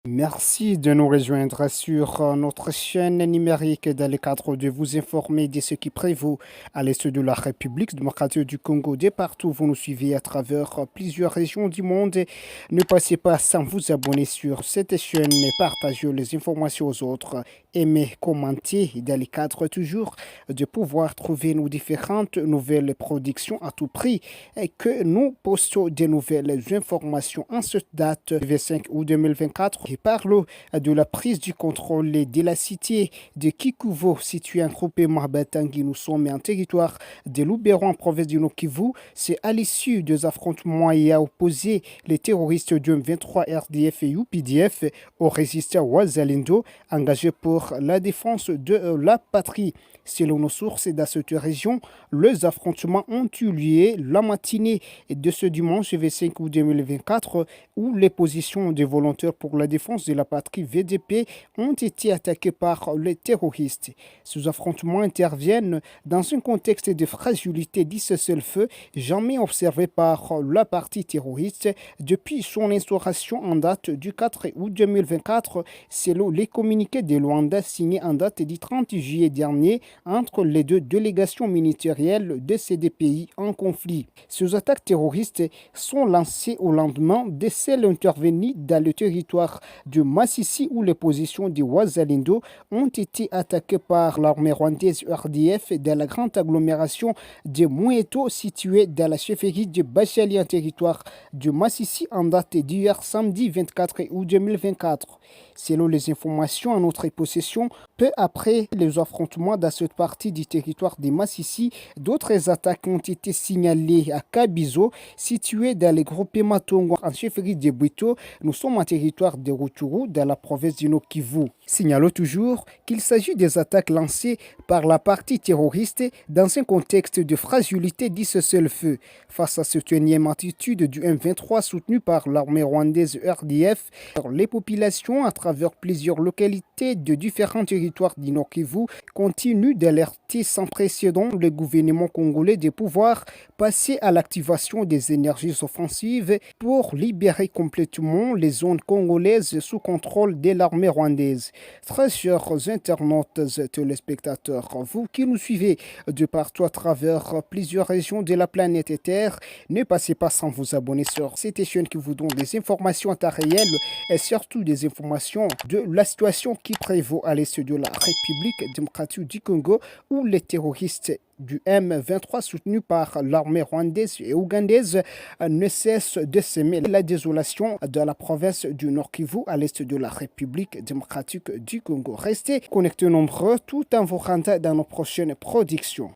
Merci de nous rejoindre sur notre chaîne numérique dans le cadre de vous informer de ce qui prévaut à l'est de la République démocratique du Congo. De partout, vous nous suivez à travers plusieurs régions du monde. Ne passez pas sans vous abonner sur cette chaîne et partager les informations aux autres. Aimez, commentez dans le cadre toujours de pouvoir trouver nos différentes nouvelles productions à tout prix et que nous postons de nouvelles informations en cette date 25 août 2024. Parlons de la prise du contrôle de la cité de Kikuvo, située en groupement Batangi. Nous sommes en territoire de Lubero, en province du Nord-Kivu. C'est à l'issue des affrontements et à opposer les terroristes du M23 RDF et UPDF aux résistants Wazalindo engagés pour la défense de la patrie. Selon nos sources dans cette région, les affrontements ont eu lieu la matinée de ce dimanche 25 août 2024 où les positions des volontaires pour la défense de la patrie VDP ont été attaquées par les terroristes. Ces affrontements interviennent dans un contexte de fragilité du cessez-le-feu jamais observé par la partie terroriste depuis son instauration en date du 4 août 2024 selon les communiqués de Luanda signés en date du 30 juillet dernier entre les deux délégations ministérielles de ces deux pays en conflit. Ces attaques terroristes sont lancées au lendemain de celles intervenues dans le territoire de Massissi où les positions de Wazalindo ont été attaquées par l'armée rwandaise RDF dans la grande agglomération de Moueto située dans la chefferie de Bachali en territoire de Massissi en date d'hier samedi 24 août 2024. Selon les informations en notre possession, peu après les affrontements dans cette partie du territoire de Massissi, d'autres attaques ont été signalées à Kabizo, situé dans le groupement Tongo en chefferie de Bwito. Nous sommes en territoire de Rutshuru, dans la province du Nord-Kivu. Signalons toujours qu'il s'agit des attaques lancées par la partie terroriste dans un contexte de fragilité du cessez-le-feu. Face à cette énième attitude du M23 soutenue par l'armée rwandaise RDF, les populations à travers plusieurs localités de différents territoires du Nord-Kivu continuent d'alerter sans précédent le gouvernement congolais de pouvoir passer à l'activation des énergies offensives pour libérer complètement les zones congolaises sous contrôle de l'armée rwandaise. Très chers internautes et téléspectateurs, vous qui nous suivez de partout à travers plusieurs régions de la planète Terre, ne passez pas sans vous abonner sur cette chaîne qui vous donne des informations à temps réel et surtout des informations de la situation qui prévaut à l'est de la République démocratique du Congo où les terroristes du M23 soutenus par l'armée rwandaise et ougandaise ne cessent de semer la désolation dans la province du Nord-Kivu à l'est de la République démocratique du Congo. Restez connectés nombreux tout en vous rendant dans nos prochaines productions.